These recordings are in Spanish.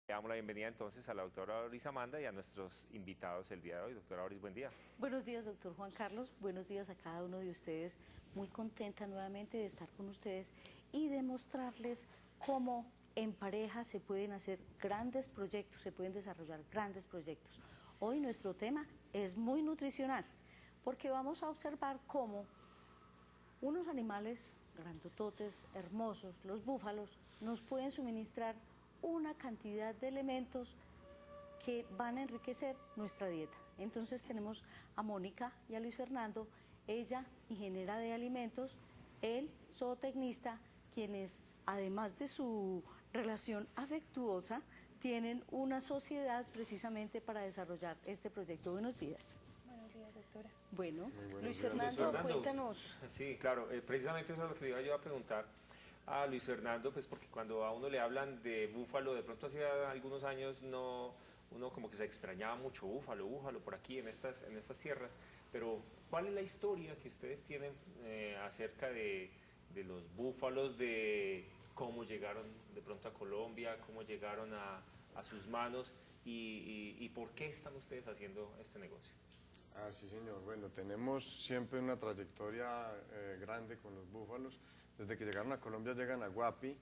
Le damos la bienvenida entonces a la doctora Doris Amanda y a nuestros invitados el día de hoy. Doctora Doris, buen día. Buenos días, doctor Juan Carlos. Buenos días a cada uno de ustedes. Muy contenta nuevamente de estar con ustedes y de mostrarles cómo en pareja se pueden hacer grandes proyectos, se pueden desarrollar grandes proyectos. Hoy nuestro tema es muy nutricional, porque vamos a observar cómo unos animales grandototes, hermosos, los búfalos, nos pueden suministrar una cantidad de elementos que van a enriquecer nuestra dieta. Entonces tenemos a Mónica y a Luis Fernando, ella ingeniera de alimentos, él zootecnista, quienes además de su relación afectuosa, tienen una sociedad precisamente para desarrollar este proyecto. Buenos días. Buenos días, doctora. Bueno, Luis Luis Fernando, Fernando, cuéntanos. Sí, claro, precisamente eso es lo que le iba yo a preguntar a Luis Fernando, pues porque cuando a uno le hablan de búfalo, de pronto hacía algunos años uno como que se extrañaba mucho búfalo por aquí en estas tierras, pero ¿cuál es la historia que ustedes tienen acerca de los búfalos, de cómo llegaron de pronto a Colombia, cómo llegaron a sus manos y por qué están ustedes haciendo este negocio? Ah, sí, señor. Bueno, tenemos siempre una trayectoria grande con los búfalos. Desde que llegaron a Colombia llegan a Guapi,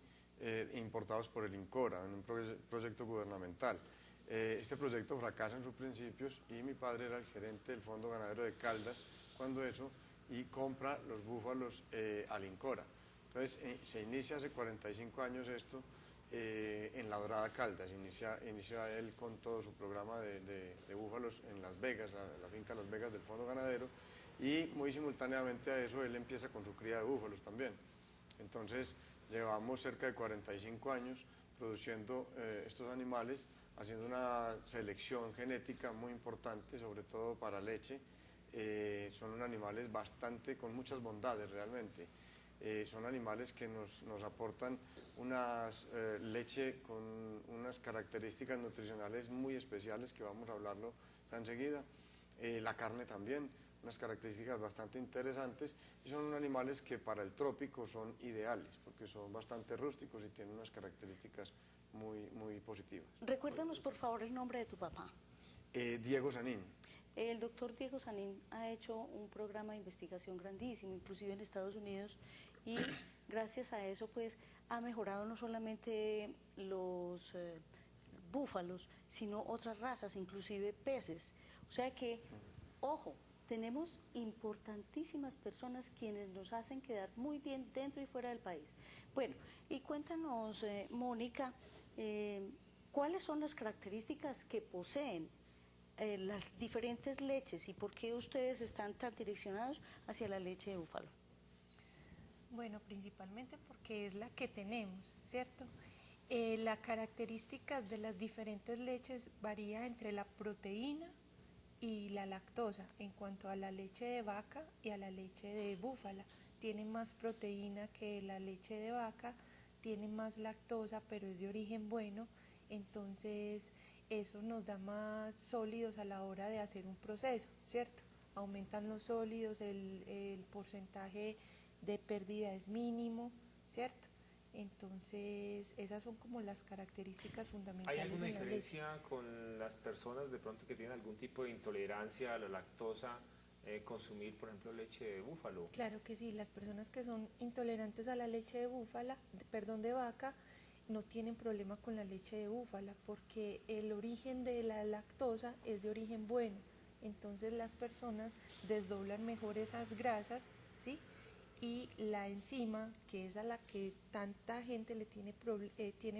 importados por el INCORA, en un proyecto gubernamental. Este proyecto fracasa en sus principios y mi padre era el gerente del Fondo Ganadero de Caldas cuando eso y compra los búfalos al INCORA. Entonces se inicia hace 45 años esto en La Dorada Caldas, inicia él con todo su programa de búfalos en Las Vegas, la finca Las Vegas del Fondo Ganadero, y muy simultáneamente a eso él empieza con su cría de búfalos también. Entonces llevamos cerca de 45 años produciendo estos animales, haciendo una selección genética muy importante, sobre todo para leche. Son unos animales con muchas bondades realmente. Son animales que nos aportan leche con unas características nutricionales muy especiales que vamos a hablarlo enseguida. La carne también, unas características bastante interesantes, y son animales que para el trópico son ideales porque son bastante rústicos y tienen unas características muy positivas. Recuérdanos por favor el nombre de tu papá. Diego Sanín. El doctor Diego Sanín ha hecho un programa de investigación grandísimo, inclusive en Estados Unidos, y gracias a eso pues ha mejorado no solamente los búfalos, sino otras razas, inclusive peces. O sea que, ojo, tenemos importantísimas personas quienes nos hacen quedar muy bien dentro y fuera del país. Bueno, y cuéntanos, Mónica, ¿cuáles son las características que poseen las diferentes leches y por qué ustedes están tan direccionados hacia la leche de búfalo? Bueno, principalmente porque es la que tenemos, ¿cierto? La característica de las diferentes leches varía entre la proteína y la lactosa. En cuanto a la leche de vaca y a la leche de búfala, tiene más proteína que la leche de vaca, tiene más lactosa, pero es de origen bueno, entonces eso nos da más sólidos a la hora de hacer un proceso, ¿cierto? Aumentan los sólidos, el porcentaje de pérdida es mínimo, ¿cierto? Entonces esas son como las características fundamentales. ¿Hay alguna de la leche. diferencia con las personas de pronto que tienen algún tipo de intolerancia a la lactosa, consumir por ejemplo leche de búfalo? Claro que sí, las personas que son intolerantes a la leche de de vaca, no tienen problema con la leche de búfala porque el origen de la lactosa es de origen bueno, entonces las personas desdoblan mejor esas grasas, ¿sí? Y la enzima, que es a la que tanta gente le tiene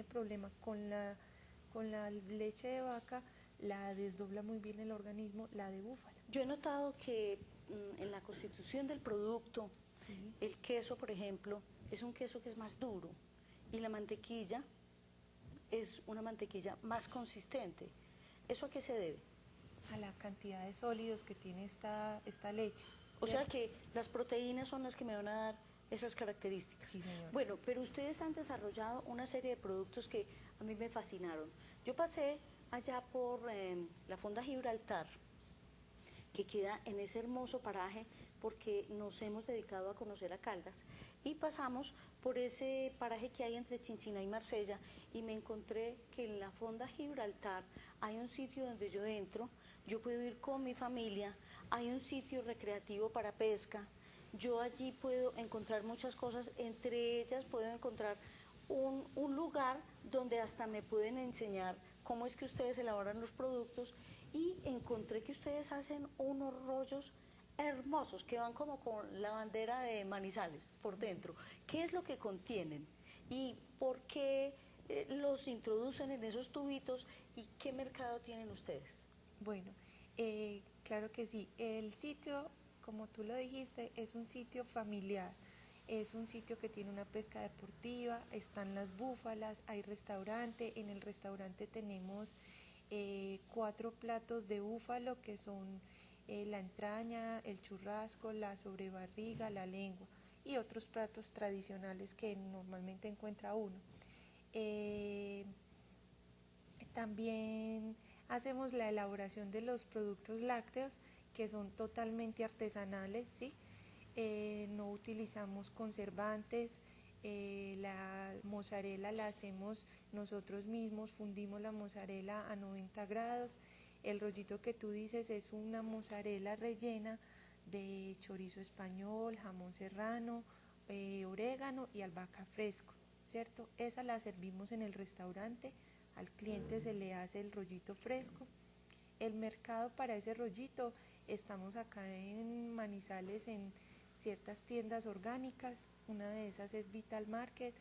problema con la leche de vaca, la desdobla muy bien el organismo, la de búfala. Yo he notado que en la constitución del producto, Sí. el queso, por ejemplo, es un queso que es más duro y la mantequilla es una mantequilla más consistente. ¿Eso a qué se debe? A la cantidad de sólidos que tiene esta leche. O sea ¿cierto? que las proteínas son las que me van a dar esas características. Sí, señora. Bueno, pero ustedes han desarrollado una serie de productos que a mí me fascinaron. Yo pasé allá por la Fonda Gibraltar, que queda en ese hermoso paraje porque nos hemos dedicado a conocer a Caldas y pasamos por ese paraje que hay entre Chinchina y Marsella y me encontré que en la Fonda Gibraltar hay un sitio donde yo entro, yo puedo ir con mi familia, hay un sitio recreativo para pesca, yo allí puedo encontrar muchas cosas, entre ellas puedo encontrar un lugar donde hasta me pueden enseñar cómo es que ustedes elaboran los productos y encontré que ustedes hacen unos rollos hermosos que van como con la bandera de Manizales por dentro. ¿Qué es lo que contienen? ¿Y por qué los introducen en esos tubitos? ¿Y qué mercado tienen ustedes? Bueno, claro que sí. El sitio, como tú lo dijiste, es un sitio familiar. Es un sitio que tiene una pesca deportiva, están las búfalas, hay restaurante. En el restaurante tenemos 4 platos de búfalo que son la entraña, el churrasco, la sobrebarriga, la lengua y otros platos tradicionales que normalmente encuentra uno. También hacemos la elaboración de los productos lácteos que son totalmente artesanales, ¿sí? No utilizamos conservantes, la mozzarella la hacemos nosotros mismos, fundimos la mozzarella a 90 grados. El rollito que tú dices es una mozzarella rellena de chorizo español, jamón serrano, orégano y albahaca fresco, ¿cierto? Esa la servimos en el restaurante, al cliente se le hace el rollito fresco. El mercado para ese rollito, estamos acá en Manizales en ciertas tiendas orgánicas, una de esas es Vital Market,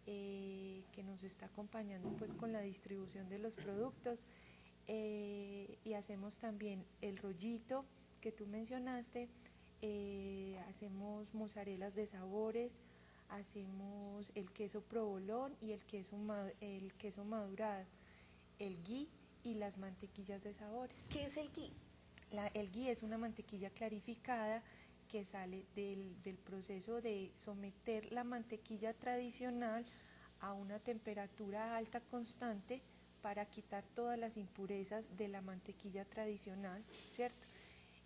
que nos está acompañando pues con la distribución de los productos, y hacemos también el rollito que tú mencionaste, hacemos mozzarellas de sabores, hacemos el queso provolón y el queso madurado, el ghee y las mantequillas de sabores. ¿Qué es el ghee? El ghee es una mantequilla clarificada que sale del proceso de someter la mantequilla tradicional a una temperatura alta constante para quitar todas las impurezas de la mantequilla tradicional, ¿cierto?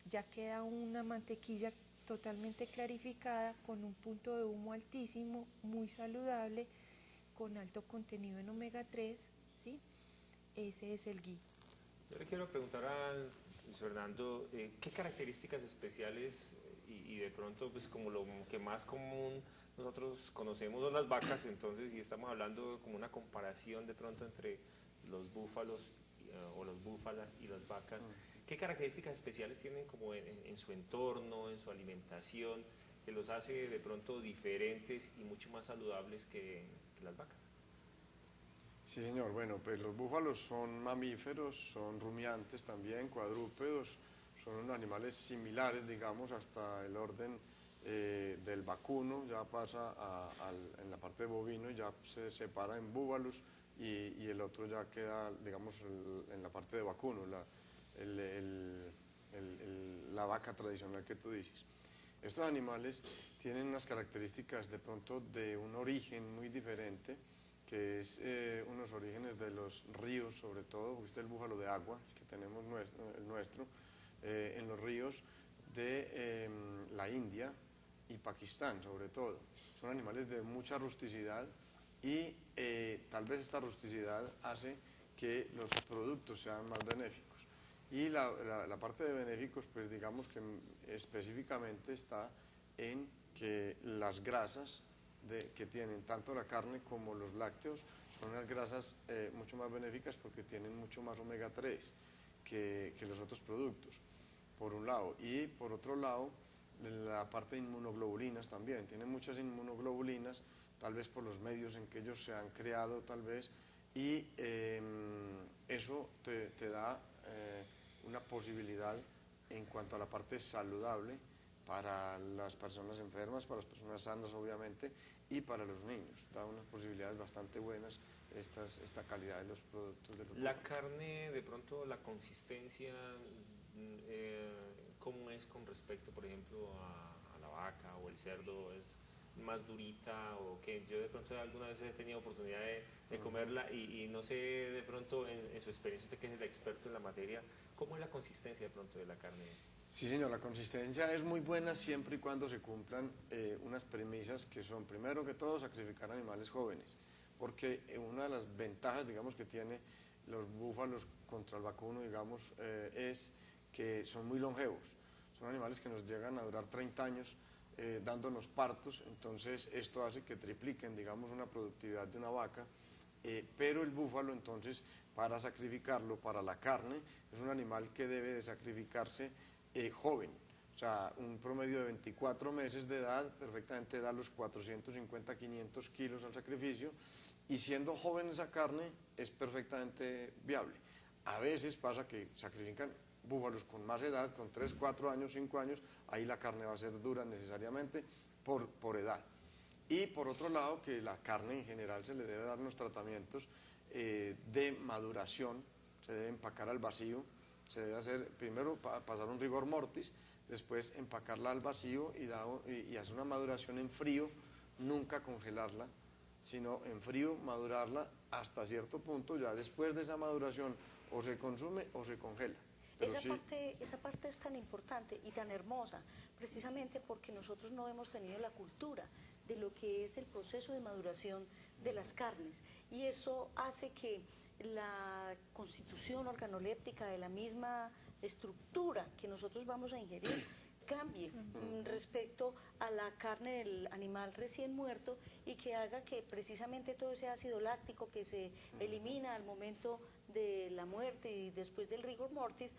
Ya queda una mantequilla totalmente clarificada con un punto de humo altísimo, muy saludable, con alto contenido en omega 3, ¿sí? Ese es el ghee. Yo le quiero preguntar a Luis Fernando, ¿qué características especiales y de pronto pues como lo que más común nosotros conocemos son las vacas, entonces si estamos hablando como una comparación de pronto entre los búfalos o las búfalas y las vacas, ¿qué características especiales tienen como en su entorno, en su alimentación, que los hace de pronto diferentes y mucho más saludables que las vacas? Sí, señor. Bueno, pues los búfalos son mamíferos, son rumiantes también, cuadrúpedos, son unos animales similares, digamos, hasta el orden del vacuno, ya pasa en la parte de bovino, ya se separa en búfalos y el otro ya queda, digamos, en la parte de vacuno, la vaca tradicional que tú dices. Estos animales tienen unas características de pronto de un origen muy diferente, que es unos orígenes de los ríos sobre todo, porque este es el búfalo de agua, que tenemos el nuestro, en los ríos de la India y Pakistán sobre todo. Son animales de mucha rusticidad y tal vez esta rusticidad hace que los productos sean más benéficos. Y la parte de benéficos, pues digamos que específicamente está en que las grasas que tienen tanto la carne como los lácteos son unas grasas mucho más benéficas porque tienen mucho más omega 3 que los otros productos, por un lado. Y por otro lado, la parte de inmunoglobulinas también, tienen muchas inmunoglobulinas, tal vez por los medios en que ellos se han creado, tal vez, y eso te da una posibilidad en cuanto a la parte saludable para las personas enfermas, para las personas sanas obviamente, y para los niños. Da unas posibilidades bastante buenas esta calidad de los productos de los La carne, de pronto, la consistencia, ¿cómo es con respecto, por ejemplo, a la vaca o el cerdo? ¿Es más durita o qué? Yo de pronto alguna vez he tenido oportunidad de comerla y no sé de pronto en su experiencia, usted que es el experto en la materia, ¿cómo es la consistencia de pronto de la carne Sí, señor, la consistencia es muy buena siempre y cuando se cumplan unas premisas que son, primero que todo, sacrificar animales jóvenes, porque una de las ventajas, digamos, que tiene los búfalos contra el vacuno, digamos, es que son muy longevos. Son animales que nos llegan a durar 30 años dándonos partos, entonces esto hace que tripliquen, digamos, una productividad de una vaca, pero el búfalo, entonces, para sacrificarlo, para la carne, es un animal que debe de sacrificarse joven, o sea, un promedio de 24 meses de edad, perfectamente da los 450, 500 kilos al sacrificio, y siendo joven esa carne es perfectamente viable. A veces pasa que sacrifican búfalos con más edad, con 3, 4 años, 5 años, ahí la carne va a ser dura necesariamente por edad. Y por otro lado, que la carne en general se le debe dar unos tratamientos de maduración, se debe empacar al vacío, se debe hacer, primero pasar un rigor mortis, después empacarla al vacío y hacer una maduración en frío, nunca congelarla, sino en frío madurarla hasta cierto punto, ya después de esa maduración o se consume o se congela. Esa parte es tan importante y tan hermosa, precisamente porque nosotros no hemos tenido la cultura de lo que es el proceso de maduración de las carnes, y eso hace que la constitución organoléptica de la misma estructura que nosotros vamos a ingerir cambie respecto a la carne del animal recién muerto, y que haga que precisamente todo ese ácido láctico que se elimina al momento de la muerte y después del rigor mortis,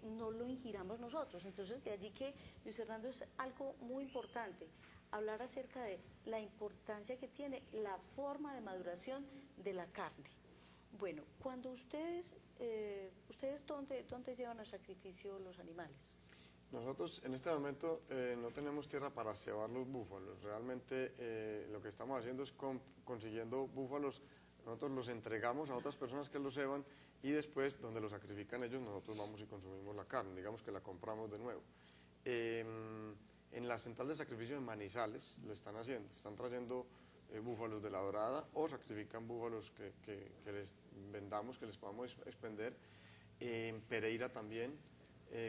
no lo ingiramos nosotros. Entonces, de allí que, Luis Fernando, es algo muy importante hablar acerca de la importancia que tiene la forma de maduración de la carne. Bueno, cuando ustedes ¿dónde llevan al sacrificio los animales? Nosotros en este momento no tenemos tierra para cebar los búfalos. Realmente lo que estamos haciendo es consiguiendo búfalos. Nosotros los entregamos a otras personas que los ceban, y después, donde los sacrifican ellos, nosotros vamos y consumimos la carne, digamos que la compramos de nuevo. En la central de sacrificio de Manizales lo están haciendo, están trayendo búfalos de La Dorada, o sacrifican búfalos que les vendamos, que les podamos expender. En Pereira también,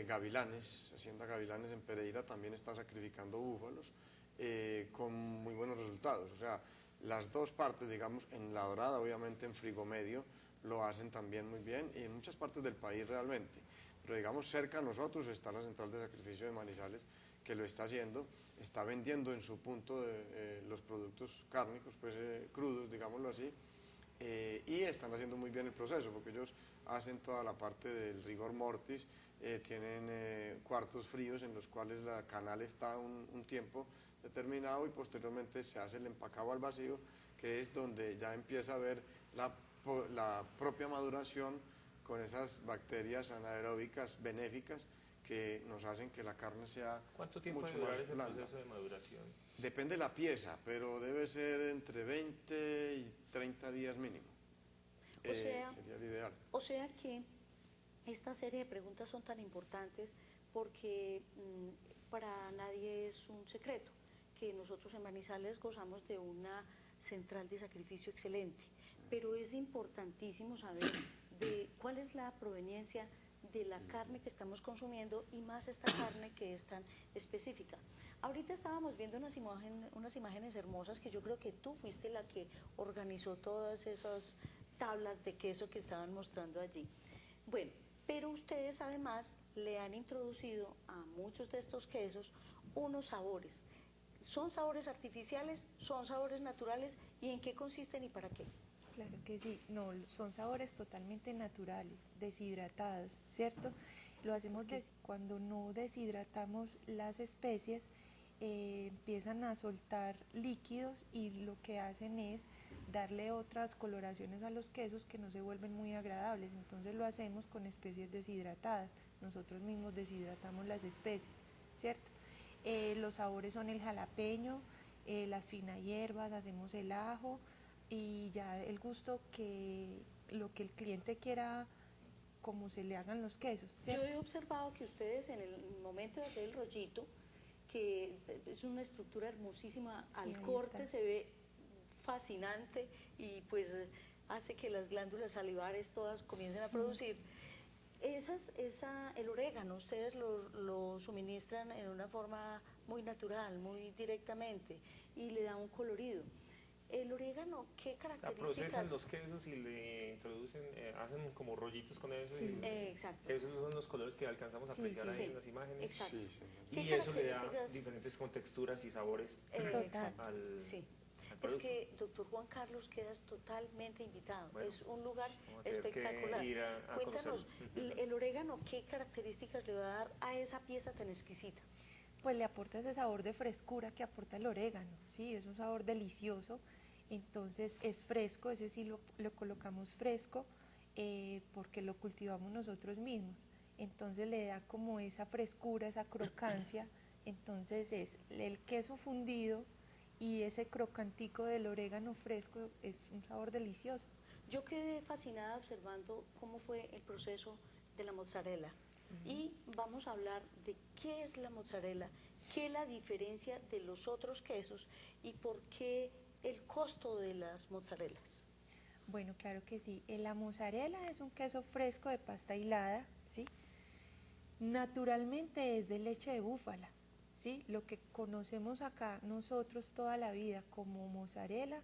Gavilanes, Hacienda Gavilanes en Pereira también está sacrificando búfalos con muy buenos resultados. O sea, las dos partes, digamos, en La Dorada, obviamente en Frigomedio, lo hacen también muy bien, y en muchas partes del país realmente. Pero digamos, cerca a nosotros está la central de sacrificio de Manizales, que lo está haciendo, está vendiendo en su punto los productos cárnicos, pues crudos, digámoslo así, y están haciendo muy bien el proceso, porque ellos hacen toda la parte del rigor mortis, tienen cuartos fríos en los cuales la canal está un tiempo determinado, y posteriormente se hace el empacado al vacío, que es donde ya empieza a ver la propia maduración con esas bacterias anaeróbicas benéficas que nos hacen que la carne sea ¿Cuánto tiempo mucho debe durar más ese blanda. proceso de maduración? Depende de la pieza, pero debe ser entre 20 y 30 días mínimo. Sería el ideal. O sea que esta serie de preguntas son tan importantes porque para nadie es un secreto que nosotros en Manizales gozamos de una central de sacrificio excelente, pero es importantísimo saber de cuál es la proveniencia de la carne que estamos consumiendo, y más esta carne que es tan específica. Ahorita estábamos viendo unas imágenes hermosas, que yo creo que tú fuiste la que organizó todas esas tablas de queso que estaban mostrando allí. Bueno, pero ustedes además le han introducido a muchos de estos quesos unos sabores. ¿Son sabores artificiales? ¿Son sabores naturales? ¿Y en qué consisten y para qué? Claro que sí, no, son sabores totalmente naturales, deshidratados, ¿cierto? Lo hacemos cuando no deshidratamos las especies, empiezan a soltar líquidos, y lo que hacen es darle otras coloraciones a los quesos que no se vuelven muy agradables. Entonces lo hacemos con especies deshidratadas, nosotros mismos deshidratamos las especies, ¿cierto? Los sabores son el jalapeño, las finas hierbas, hacemos el ajo, y ya el gusto lo que el cliente quiera, como se le hagan los quesos, ¿cierto? Yo he observado que ustedes en el momento de hacer el rollito, que es una estructura hermosísima, Sí, al ahí corte está. se ve fascinante, y pues hace que las glándulas salivares todas comiencen a producir. El orégano, ustedes lo suministran en una forma muy natural, muy directamente, y le da un colorido. El orégano, ¿qué O sea, características? procesan los quesos y le introducen, hacen como rollitos con eso. Sí. Exacto. Esos son los colores que alcanzamos a Sí, apreciar sí, ahí sí. en las imágenes. Exacto. Sí, señor. ¿Qué Y eso le da características? diferentes contexturas y sabores Total. Sí. al Es producto. que, doctor Juan Carlos, quedas totalmente invitado. Bueno, es un lugar vamos a tener que espectacular. ir a Cuéntanos, conocerlo. el orégano, ¿qué características le va a dar a esa pieza tan exquisita? Pues le aporta ese sabor de frescura que aporta el orégano, ¿sí? Es un sabor delicioso, entonces es fresco, ese sí lo colocamos fresco porque lo cultivamos nosotros mismos, entonces le da como esa frescura, esa crocancia, entonces es el queso fundido y ese crocantico del orégano fresco es un sabor delicioso. Yo quedé fascinada observando cómo fue el proceso de la mozzarella. Y vamos a hablar de qué es la mozzarella, qué es la diferencia de los otros quesos y por qué el costo de las mozzarellas. Bueno, claro que sí. La mozzarella es un queso fresco de pasta hilada, ¿sí? Naturalmente es de leche de búfala, ¿sí? Lo que conocemos acá nosotros toda la vida como mozzarella,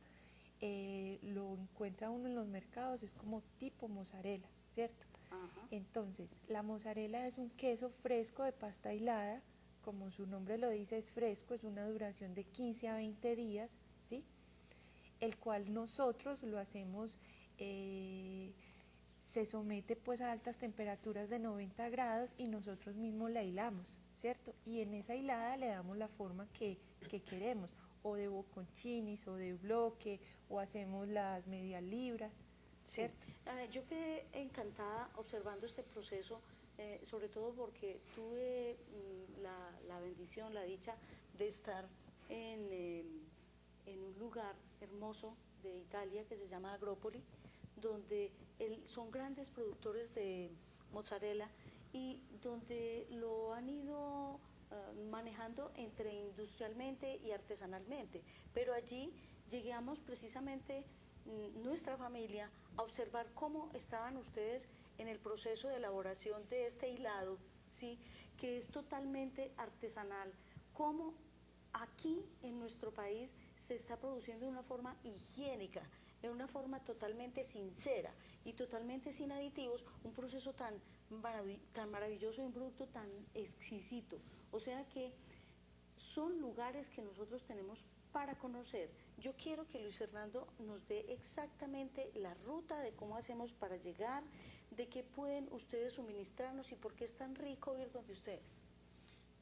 lo encuentra uno en los mercados, es como tipo mozzarella, ¿cierto? Ajá. Entonces, la mozzarella es un queso fresco de pasta hilada, como su nombre lo dice, es fresco, es una duración de 15 a 20 días, ¿sí? El cual nosotros lo hacemos, se somete pues a altas temperaturas de 90 grados y nosotros mismos la hilamos, ¿cierto? Y en esa hilada le damos la forma que queremos, o de bocconchinis, o de bloque, o hacemos las medias libras, ¿cierto? Sí. Yo quedé encantada observando este proceso, sobre todo porque tuve la bendición, la dicha de estar en un lugar hermoso de Italia que se llama Agropoli, donde son grandes productores de mozzarella y donde lo han ido manejando entre industrialmente y artesanalmente. Pero allí llegamos precisamente nuestra familia a observar cómo estaban ustedes en el proceso de elaboración de este hilado, ¿sí? Que es totalmente artesanal, cómo aquí en nuestro país se está produciendo de una forma higiénica, de una forma totalmente sincera y totalmente sin aditivos, un proceso tan maravilloso y un producto tan exquisito. O sea que son lugares que nosotros tenemos para conocer. Yo quiero que Luis Fernando nos dé exactamente la ruta de cómo hacemos para llegar, de qué pueden ustedes suministrarnos y por qué es tan rico ir donde ustedes.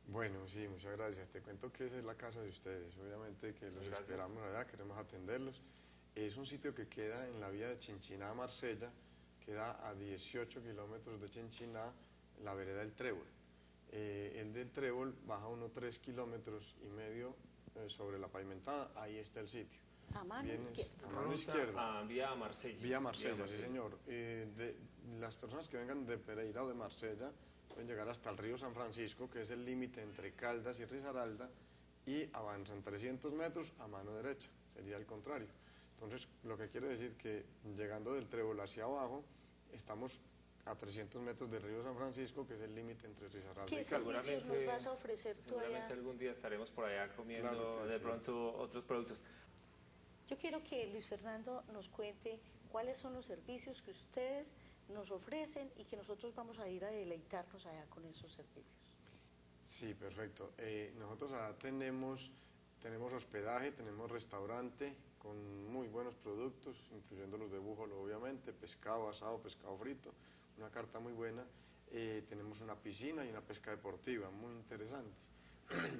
Bueno, sí, muchas gracias. Te cuento que esa es la casa de ustedes. Obviamente que los Gracias. esperamos allá, queremos atenderlos. Es un sitio que queda en la vía de Chinchiná a Marsella, queda a 18 kilómetros de Chinchiná, la vereda del Trébol. El del Trébol baja unos 3,5 kilómetros sobre la pavimentada, ahí está el sitio. A mano izquierda. A mano izquierda. Vía Marsella. Vía Marsella, sí señor. Las personas que vengan de Pereira o de Marsella pueden llegar hasta el río San Francisco, que es el límite entre Caldas y Risaralda, y avanzan 300 metros a mano derecha, sería el contrario. Entonces, lo que quiere decir que llegando del Trébol hacia abajo, estamos a 300 metros del río San Francisco, que es el límite entre Risaralda ¿Qué y Caldas. servicios nos vas a ofrecer tú allá? Seguramente algún día estaremos por allá comiendo Claro que de sí. pronto otros productos. Yo quiero que Luis Fernando nos cuente cuáles son los servicios que ustedes nos ofrecen y que nosotros vamos a ir a deleitarnos allá con esos servicios. Sí, perfecto. Nosotros ahora tenemos hospedaje, tenemos restaurante con muy buenos productos, incluyendo los de búfalo, obviamente, pescado asado, pescado frito, una carta muy buena. Tenemos una piscina y una pesca deportiva muy interesantes.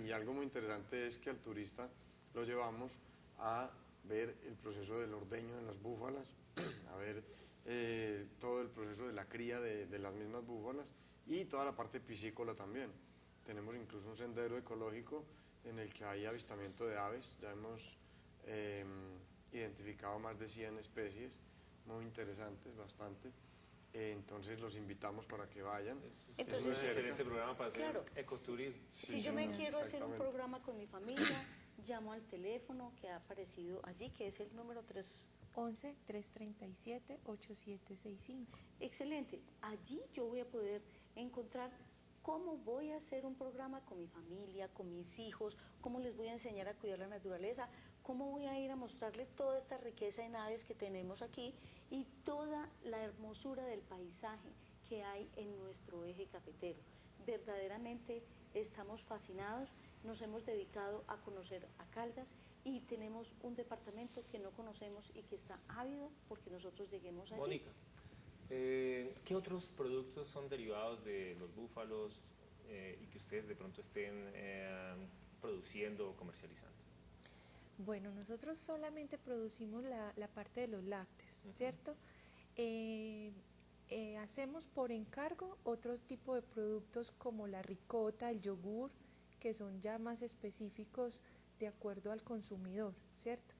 Y algo muy interesante es que al turista lo llevamos a ver el proceso del ordeño en las búfalas, a ver todo el proceso de la cría de las mismas búfalas y toda la parte piscícola también. Tenemos incluso un sendero ecológico en el que hay avistamiento de aves, ya hemos identificado más de 100 especies, muy interesantes, bastante. Entonces los invitamos para que vayan. Es Entonces, un es- excelente programa para hacer claro. ecoturismo. Si yo me quiero hacer un exactamente. programa con mi familia, llamo al teléfono que ha aparecido allí, que es el número 11-337-8765. Excelente. Allí yo voy a poder encontrar cómo voy a hacer un programa con mi familia, con mis hijos, cómo les voy a enseñar a cuidar la naturaleza, cómo voy a ir a mostrarle toda esta riqueza en aves que tenemos aquí y toda la hermosura del paisaje que hay en nuestro eje cafetero. Verdaderamente estamos fascinados, nos hemos dedicado a conocer a Caldas y tenemos un departamento que no conocemos y que está ávido porque nosotros lleguemos allí. Mónica, ¿qué otros productos son derivados de los búfalos y que ustedes de pronto estén produciendo o comercializando? Bueno, nosotros solamente producimos la parte de los lácteos, ¿cierto? Hacemos por encargo otros tipos de productos como la ricota, el yogur, que son ya más específicos de acuerdo al consumidor, ¿cierto?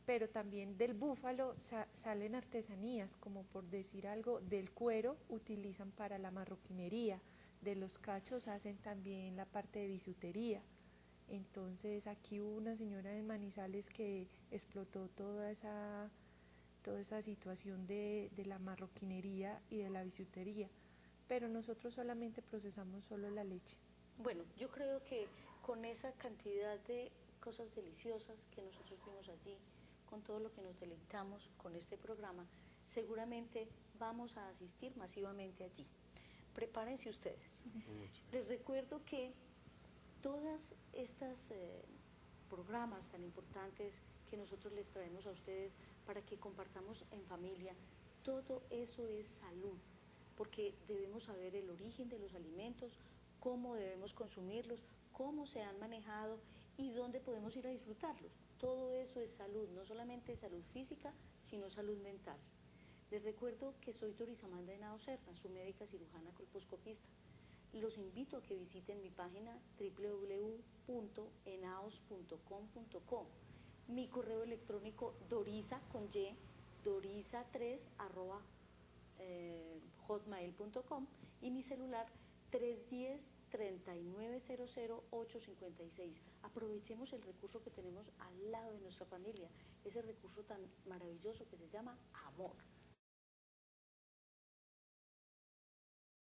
Pero también del búfalo salen artesanías, como por decir algo, del cuero utilizan para la marroquinería, de los cachos hacen también la parte de bisutería. Entonces aquí hubo una señora en Manizales que explotó toda esa situación de la marroquinería y de la bisutería, pero nosotros solamente procesamos solo la leche. Bueno, yo creo que con esa cantidad de cosas deliciosas que nosotros vimos allí, con todo lo que nos deleitamos con este programa, seguramente vamos a asistir masivamente allí. Prepárense ustedes. Les recuerdo que todas estas programas tan importantes que nosotros les traemos a ustedes para que compartamos en familia, todo eso es salud, porque debemos saber el origen de los alimentos, cómo debemos consumirlos, cómo se han manejado y dónde podemos ir a disfrutarlos. Todo eso es salud, no solamente salud física, sino salud mental. Les recuerdo que soy Doris Amanda Henao Serna, su médica cirujana colposcopista. Los invito a que visiten mi página www.henaos.com.co, mi correo electrónico dorisa con y, dorisa3@hotmail.com y mi celular 310-3900-856. Aprovechemos el recurso que tenemos al lado de nuestra familia, ese recurso tan maravilloso que se llama amor.